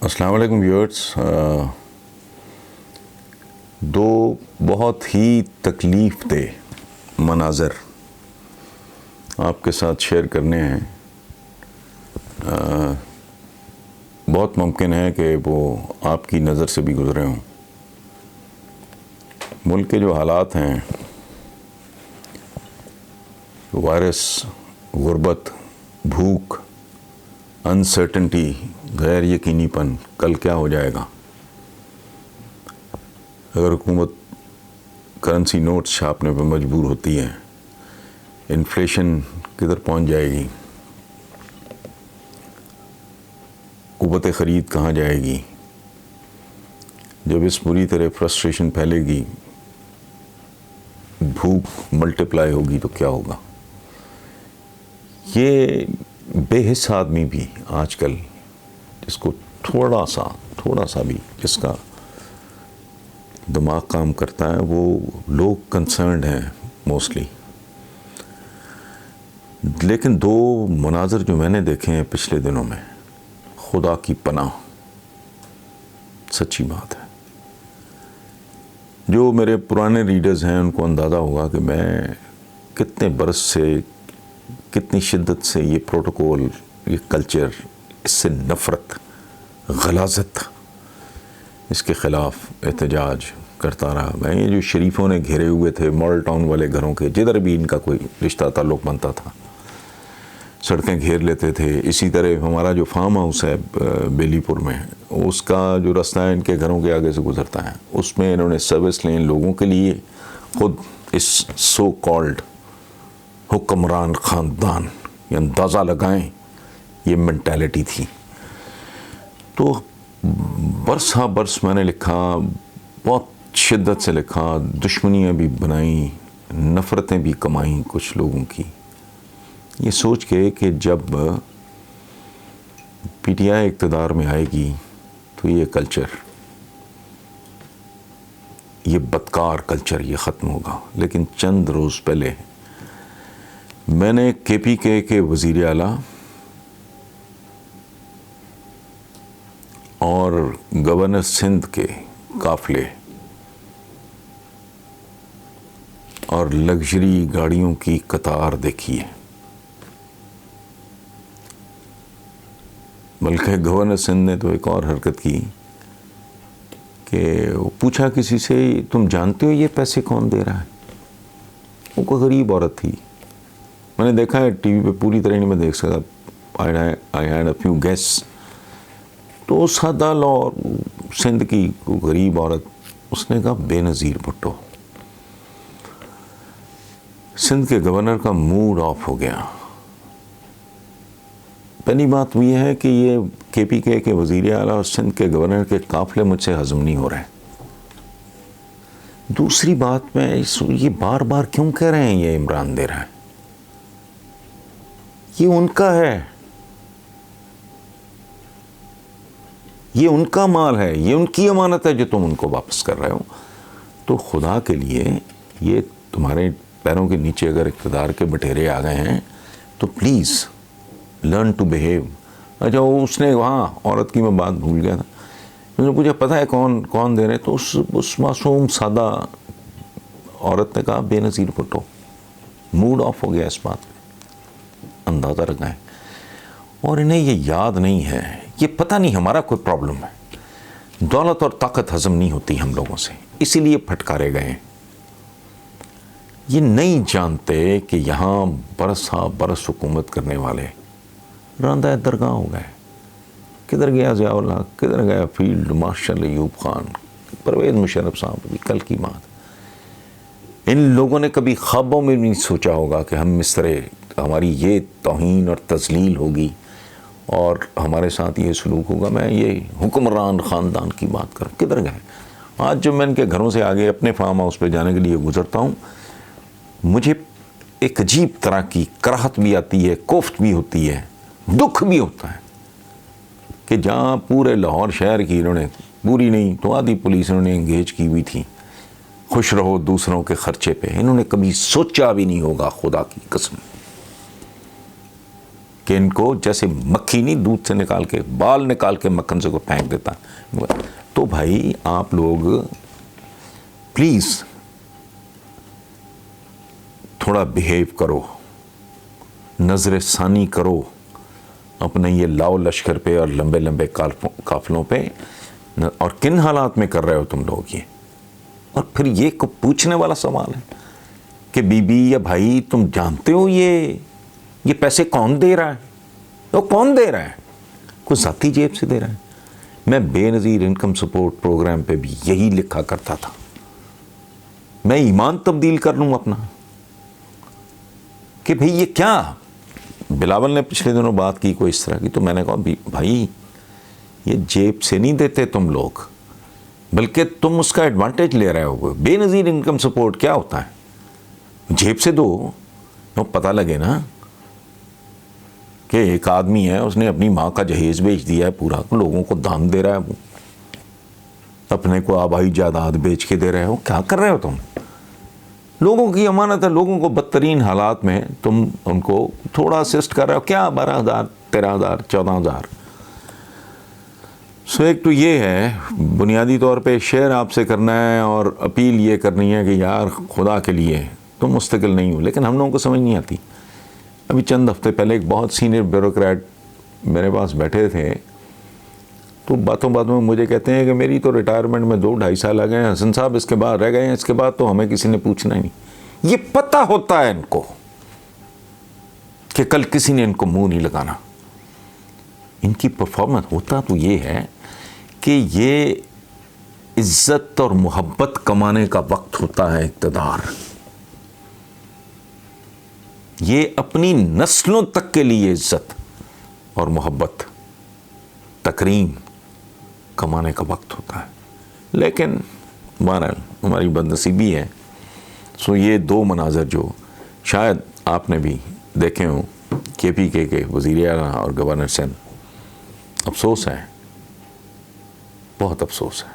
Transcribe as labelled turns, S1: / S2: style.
S1: السلام علیکم ویورز. دو بہت ہی تکلیف دہ مناظر آپ کے ساتھ شیئر کرنے ہیں. بہت ممکن ہے کہ وہ آپ کی نظر سے بھی گزرے ہوں. ملک کے جو حالات ہیں، وائرس، غربت، بھوک، انسرٹنٹی، غیر یقینی پن، کل کیا ہو جائے گا. اگر حکومت کرنسی نوٹس چھاپنے پہ مجبور ہوتی ہے، انفلیشن کدھر پہنچ جائے گی، قوت خرید کہاں جائے گی، جب اس بری طرح فرسٹریشن پھیلے گی، بھوک ملٹیپلائی ہوگی تو کیا ہوگا. یہ بے حس آدمی بھی آج کل، جس کو تھوڑا سا بھی جس کا دماغ کام کرتا ہے، وہ لوگ کنسرنڈ ہیں موسٹلی. لیکن دو مناظر جو میں نے دیکھے ہیں پچھلے دنوں میں، خدا کی پناہ، سچی بات ہے. جو میرے پرانے ریڈرز ہیں ان کو اندازہ ہوگا کہ میں کتنے برس سے، کتنی شدت سے یہ پروٹوکول، یہ کلچر، اس سے نفرت، غلاظت، اس کے خلاف احتجاج کرتا رہا. میں یہ جو شریفوں نے گھیرے ہوئے تھے ماڈل ٹاؤن والے گھروں کے، جدھر بھی ان کا کوئی رشتہ تعلق بنتا تھا، سڑکیں گھیر لیتے تھے. اسی طرح ہمارا جو فارم ہاؤس ہے بیلی پور میں، اس کا جو رستہ ہے ان کے گھروں کے آگے سے گزرتا ہے، اس میں انہوں نے سروس لین لوگوں کے لیے خود اس سو کالڈ حکمران خاندان، یہ اندازہ لگائیں یہ مینٹیلٹی تھی. تو برس ہاں برس میں نے لکھا، بہت شدت سے لکھا، دشمنیاں بھی بنائیں، نفرتیں بھی کمائیں کچھ لوگوں کی، یہ سوچ کے کہ جب پی ٹی آئی اقتدار میں آئے گی تو یہ کلچر، یہ بدکار کلچر یہ ختم ہوگا. لیکن چند روز پہلے میں نے کے پی کے وزیر اعلیٰ اور گورنر سندھ کے قافلے اور لگژری گاڑیوں کی قطار دیکھی ہے. بلکہ گورنر سندھ نے تو ایک اور حرکت کی کہ وہ پوچھا کسی سے، تم جانتے ہو یہ پیسے کون دے رہا ہے؟ وہ کوئی غریب عورت تھی. میں نے دیکھا ہے ٹی وی پہ، پوری طرح نہیں میں دیکھ سکتا، I had a few guess. تو سادہ لاہور سندھ کی غریب عورت، اس نے کہا بے نظیر بھٹو. سندھ کے گورنر کا موڈ آف ہو گیا. پہلی بات یہ ہے کہ یہ کے پی کے وزیر اعلیٰ اور سندھ کے گورنر کے قافلے مجھ سے ہضم نہیں ہو رہے. دوسری بات میں یہ بار بار کیوں کہہ رہے ہیں یہ عمران دے رہا ہے؟ یہ ان کا ہے، یہ ان کا مال ہے، یہ ان کی امانت ہے جو تم ان کو واپس کر رہے ہو. تو خدا کے لیے، یہ تمہارے پیروں کے نیچے اگر اقتدار کے بٹیرے آ گئے ہیں تو پلیز لرن ٹو بیہیو. اچھا، وہ اس نے وہاں عورت کی میں بات بھول گیا تھا، میں نے پوچھا پتہ ہے کون دے رہے؟ تو اس معصوم سادہ عورت نے کہا بے نظیر بھٹو. موڈ آف ہو گیا اس بات پہ. اندازہ لگائیں. اور انہیں یہ یاد نہیں ہے، یہ پتہ نہیں ہمارا کوئی پرابلم ہے، دولت اور طاقت ہضم نہیں ہوتی ہم لوگوں سے، اسی لیے پھٹکارے گئے. یہ نہیں جانتے کہ یہاں برس ہا برس حکومت کرنے والے راندہ درگاہ ہو گئے. کدھر گیا ضیاء اللہ، کدھر گیا فیلڈ مارشل ایوب خان، پرویز مشرف صاحب بھی کل کی بات. ان لوگوں نے کبھی خوابوں میں بھی نہیں سوچا ہوگا کہ ہم اس طرح، ہماری یہ توہین اور تذلیل ہوگی اور ہمارے ساتھ یہ سلوک ہوگا. میں یہ حکمران خاندان کی بات کروں، کدھر گئے؟ آج جب میں ان کے گھروں سے آگے اپنے فارم ہاؤس پہ جانے کے لیے گزرتا ہوں، مجھے ایک عجیب طرح کی کراہت بھی آتی ہے، کوفت بھی ہوتی ہے، دکھ بھی ہوتا ہے کہ جہاں پورے لاہور شہر کی انہوں نے، پوری نہیں تو آدھی پولیس انہوں نے انگیج کی ہوئی تھی، خوش رہو دوسروں کے خرچے پہ، انہوں نے کبھی سوچا بھی نہیں ہوگا، خدا کی قسم. کہ ان کو جیسے مکھی نہیں دودھ سے نکال کے بال نکال کے مکھن سے کو پھینک دیتا. تو بھائی آپ لوگ پلیز تھوڑا بیہیو کرو, نظر ثانی کرو اپنے یہ لاؤ لشکر پہ اور لمبے لمبے قافلوں پہ, اور کن حالات میں کر رہے ہو تم لوگ یہ. اور پھر یہ پوچھنے والا سوال ہے کہ بی بی یا بھائی تم جانتے ہو یہ پیسے کون دے رہا ہے, وہ کون دے رہا ہے؟ کوئی ذاتی جیب سے دے رہا ہے. میں بے نظیر انکم سپورٹ پروگرام پہ بھی یہی لکھا کرتا تھا, میں ایمان تبدیل کر لوں اپنا کہ بھئی یہ کیا. بلاول نے پچھلے دنوں بات کی کوئی اس طرح کی, تو میں نے کہا بھائی یہ جیب سے نہیں دیتے تم لوگ, بلکہ تم اس کا ایڈوانٹیج لے رہے ہو. بے نظیر انکم سپورٹ کیا ہوتا ہے؟ جیب سے دو, تو پتہ لگے نا کہ ایک آدمی ہے اس نے اپنی ماں کا جہیز بیچ دیا ہے پورا, لوگوں کو دان دے رہا ہے, وہ اپنے کو آبائی جائیداد بیچ کے دے رہے ہو. کیا کر رہے ہو تم؟ لوگوں کی امانت ہے, لوگوں کو بدترین حالات میں تم ان کو تھوڑا اسسٹ کر رہے ہو. کیا 12,000 13,000 14,000. سو ایک تو یہ ہے بنیادی طور پہ شیئر آپ سے کرنا ہے اور اپیل یہ کرنی ہے کہ یار خدا کے لیے تم مستقل نہیں ہو. لیکن ہم لوگوں کو سمجھ نہیں آتی. ابھی چند ہفتے پہلے ایک بہت سینئر بیوروکریٹ میرے پاس بیٹھے تھے, تو باتوں میں مجھے کہتے ہیں کہ میری تو ریٹائرمنٹ میں 2-2.5 سال آ گئے ہیں حسن صاحب, اس کے بعد رہ گئے ہیں, اس کے بعد تو ہمیں کسی نے پوچھنا ہی نہیں. یہ پتہ ہوتا ہے ان کو کہ کل کسی نے ان کو منہ نہیں لگانا. ان کی پرفارمنس ہوتا تو یہ ہے کہ یہ عزت اور محبت کمانے کا وقت ہوتا ہے اقتدار. یہ اپنی نسلوں تک کے لیے عزت اور محبت تکریم کمانے کا وقت ہوتا ہے. لیکن بہرحال ہماری بدنصیبی ہے. سو یہ دو مناظر جو شاید آپ نے بھی دیکھے ہوں, KPK کے وزیر اعلیٰ اور گورنر سندھ, افسوس ہے, بہت افسوس ہے.